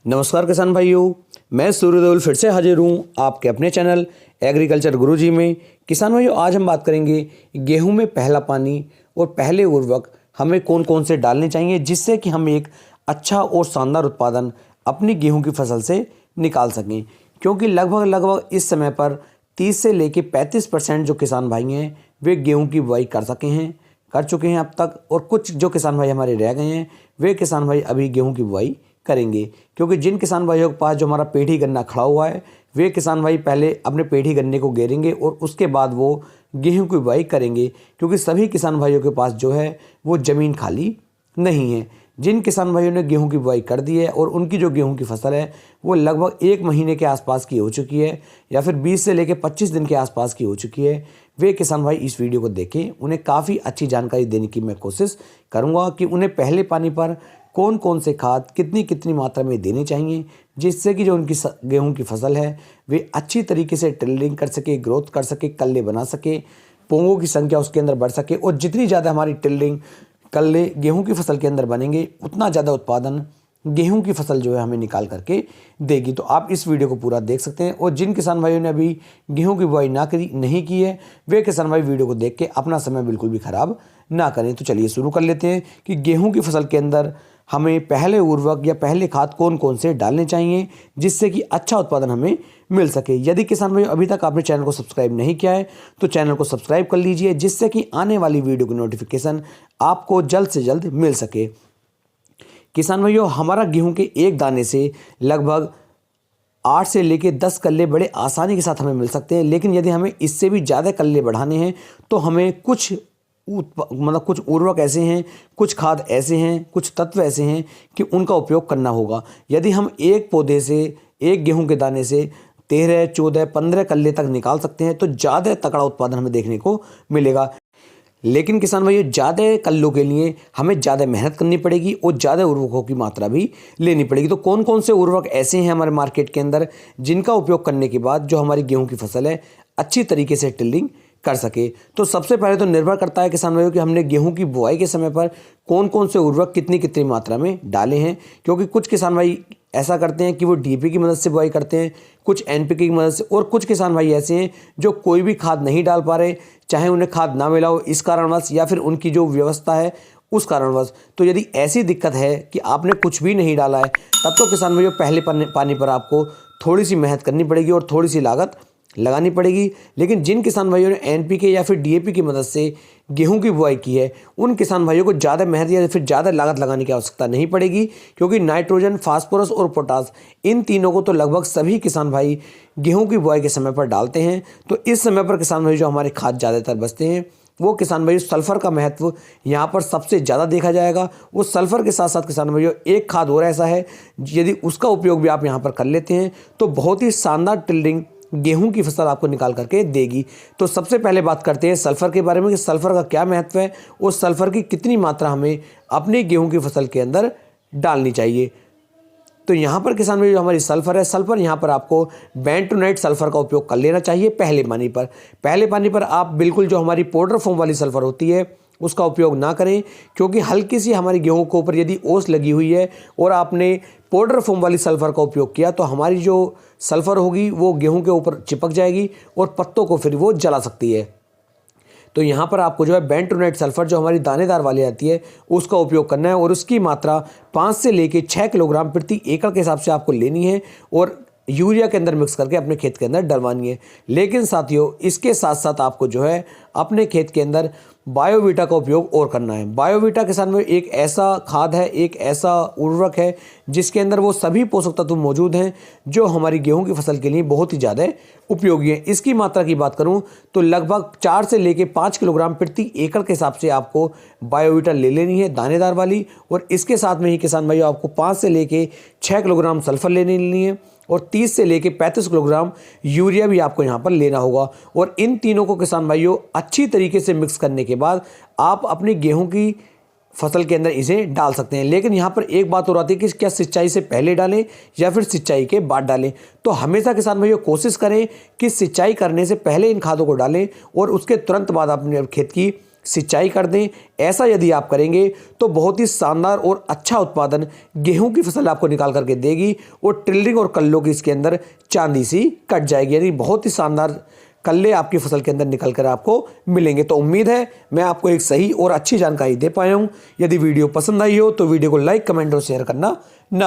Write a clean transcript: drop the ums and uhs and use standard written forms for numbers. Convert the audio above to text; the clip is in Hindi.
नमस्कार किसान भाइयों, मैं सूर्यदेवल फिर से हाजिर हूँ आपके अपने चैनल एग्रीकल्चर गुरुजी में। किसान भाइयों, आज हम बात करेंगे गेहूं में पहला पानी और पहले उर्वरक हमें कौन कौन से डालने चाहिए जिससे कि हम एक अच्छा और शानदार उत्पादन अपनी गेहूं की फसल से निकाल सकें। क्योंकि लगभग इस समय पर 30 से लेकर 35% जो किसान भाई हैं वे गेहूँ की बुआई कर चुके हैं अब तक, और कुछ जो किसान भाई हमारे रह गए हैं वे किसान भाई अभी गेहूं की बुआई करेंगे। क्योंकि जिन किसान भाइयों के पास जो हमारा पेढ़ी गन्ना खड़ा हुआ है वे किसान भाई पहले अपने पेढ़ी गन्ने को गेरेंगे और उसके बाद वो गेहूं की बुआई करेंगे। क्योंकि सभी किसान भाइयों के पास जो है वो ज़मीन खाली नहीं है। जिन किसान भाइयों ने गेहूं की बुआई कर दी है और उनकी जो गेहूं की फसल है वो लगभग 1 महीने के आसपास की हो चुकी है या फिर 20 से लेकर 25 दिन के आसपास की हो चुकी है, वे किसान भाई इस वीडियो को देखें। उन्हें काफ़ी अच्छी जानकारी देने की मैं कोशिश करूंगा कि उन्हें पहले पानी पर कौन कौन से खाद कितनी मात्रा में देनी चाहिए जिससे कि जो उनकी गेहूं की फसल है वे अच्छी तरीके से टिल्डिंग कर सके, ग्रोथ कर सके, कल्ले बना सके, पोंगों की संख्या उसके अंदर बढ़ सके। और जितनी ज़्यादा हमारी टिल्डिंग कल्ले गेहूं की फसल के अंदर बनेंगे उतना ज़्यादा उत्पादन गेहूं की फसल जो है हमें निकाल करके देगी। तो आप इस वीडियो को पूरा देख सकते हैं। और जिन किसान भाइयों ने अभी गेहूं की बुआई नहीं की है वे किसान भाई वीडियो को देख के अपना समय बिल्कुल भी खराब ना करें। तो चलिए शुरू कर लेते हैं कि गेहूं की फसल के अंदर हमें पहले उर्वरक या पहले खाद कौन कौन से डालने चाहिए जिससे कि अच्छा उत्पादन हमें मिल सके। यदि किसान भाई अभी तक आपने चैनल को सब्सक्राइब नहीं किया है तो चैनल को सब्सक्राइब कर लीजिए जिससे कि आने वाली वीडियो की नोटिफिकेशन आपको जल्द से जल्द मिल सके। किसान भाइयों, हमारा गेहूं के एक दाने से लगभग 8 से लेकर 10 कल्ले बड़े आसानी के साथ हमें मिल सकते हैं। लेकिन यदि हमें इससे भी ज़्यादा कल्ले बढ़ाने हैं तो हमें कुछ उर्वरक ऐसे हैं, कुछ खाद ऐसे हैं, कुछ तत्व ऐसे हैं कि उनका उपयोग करना होगा। यदि हम एक पौधे से, एक गेहूं के दाने से 13, 14, 15 कल्ले तक निकाल सकते हैं तो ज़्यादा तगड़ा उत्पादन हमें देखने को मिलेगा। लेकिन किसान भाइयों, ज़्यादा कल्लों के लिए हमें ज़्यादा मेहनत करनी पड़ेगी और ज़्यादा उर्वरकों की मात्रा भी लेनी पड़ेगी। तो कौन कौन से उर्वरक ऐसे हैं हमारे मार्केट के अंदर जिनका उपयोग करने के बाद जो हमारी गेहूं की फसल है अच्छी तरीके से टिल्डिंग कर सके। तो सबसे पहले तो निर्भर करता है किसान भाइयों कि हमने गेहूं की बुआई के समय पर कौन कौन से उर्वरक कितनी मात्रा में डाले हैं। क्योंकि कुछ किसान भाई ऐसा करते हैं कि वो डीएपी की मदद से बुआई करते हैं, कुछ एनपीके की मदद से, और कुछ किसान भाई ऐसे हैं जो कोई भी खाद नहीं डाल पा रहे, चाहे उन्हें खाद ना मिला हो इस कारणवश या फिर उनकी जो व्यवस्था है उस कारणवश। तो यदि ऐसी दिक्कत है कि आपने कुछ भी नहीं डाला है तब तो किसान भाइयों पहले पानी पर आपको थोड़ी सी मेहनत करनी पड़ेगी और थोड़ी सी लागत लगानी पड़ेगी। लेकिन जिन किसान भाइयों ने एनपीके या फिर डीएपी की मदद से गेहूं की बुआई की है उन किसान भाइयों को ज़्यादा मेहनत या फिर ज़्यादा लागत लगाने की आवश्यकता नहीं पड़ेगी। क्योंकि नाइट्रोजन, फास्फोरस और पोटास इन तीनों को तो लगभग सभी किसान भाई गेहूं की बुआई के समय पर डालते हैं। तो इस समय पर किसान भाई जो हमारे खाद ज़्यादातर बचते हैं वो किसान भाई सल्फर का महत्व यहाँ पर सबसे ज़्यादा देखा जाएगा। उस सल्फर के साथ साथ किसान भाइयों एक खाद और ऐसा है, यदि उसका उपयोग भी आप यहाँ पर कर लेते हैं तो बहुत ही शानदार टिल्डिंग गेहूं की फसल आपको निकाल करके देगी। तो सबसे पहले बात करते हैं सल्फर के बारे में कि सल्फर का क्या महत्व है और सल्फर की कितनी मात्रा हमें अपनी गेहूं की फसल के अंदर डालनी चाहिए। तो यहाँ पर किसान में जो हमारी सल्फर है, सल्फर यहाँ पर आपको बेंटोनाइट सल्फर का उपयोग कर लेना चाहिए पहले पानी पर आप बिल्कुल जो हमारी पाउडर फॉर्म वाली सल्फर होती है उसका उपयोग ना करें। क्योंकि हल्की सी हमारी गेहूं के ऊपर यदि ओस लगी हुई है और आपने पाउडर फॉर्म वाली सल्फर का उपयोग किया तो हमारी जो सल्फर होगी वो गेहूं के ऊपर चिपक जाएगी और पत्तों को फिर वो जला सकती है। तो यहाँ पर आपको जो है बेंटोनाइट सल्फर जो हमारी दानेदार वाली आती है उसका उपयोग करना है और उसकी मात्रा 5 से लेकर 6 किलोग्राम प्रति एकड़ के हिसाब से आपको लेनी है और यूरिया के अंदर मिक्स करके अपने खेत के अंदर डलवानी है। लेकिन साथियों, इसके साथ साथ आपको जो है अपने खेत के अंदर बायोवीटा का उपयोग और करना है। बायोवीटा किसान में एक ऐसा खाद है, एक ऐसा उर्वरक है जिसके अंदर वो सभी पोषक तत्व मौजूद हैं जो हमारी गेहूं की फसल के लिए बहुत ही ज़्यादा उपयोगी है। इसकी मात्रा की बात करूं तो लगभग 4 से लेकर 5 किलोग्राम प्रति एकड़ के हिसाब से आपको बायोवीटा ले लेनी है दानेदार वाली। और इसके साथ में ही किसान भाइयों आपको 5 से लेकर 6 किलोग्राम सल्फर लेनी है और 30 से लेकर 35 किलोग्राम यूरिया भी आपको यहाँ पर लेना होगा। और इन तीनों को किसान भाइयों अच्छी तरीके से मिक्स करने के बाद आप अपनी गेहूं की फसल के अंदर इसे डाल सकते हैं। लेकिन यहाँ पर एक बात और आती है कि क्या सिंचाई से पहले डालें या फिर सिंचाई के बाद डालें। तो हमेशा किसान भाइयों कोशिश करें कि सिंचाई करने से पहले इन खादों को डालें और उसके तुरंत बाद अपने खेत की सिंचाई कर दें। ऐसा यदि आप करेंगे तो बहुत ही शानदार और अच्छा उत्पादन गेहूं की फसल आपको निकाल करके देगी और टिल्डिंग और कल्लों की इसके अंदर चांदी सी कट जाएगी, यानी बहुत ही शानदार कल्ले आपकी फसल के अंदर निकल कर आपको मिलेंगे। तो उम्मीद है मैं आपको एक सही और अच्छी जानकारी दे पाया हूं। यदि वीडियो पसंद आई हो तो वीडियो को लाइक, कमेंट और शेयर करना ना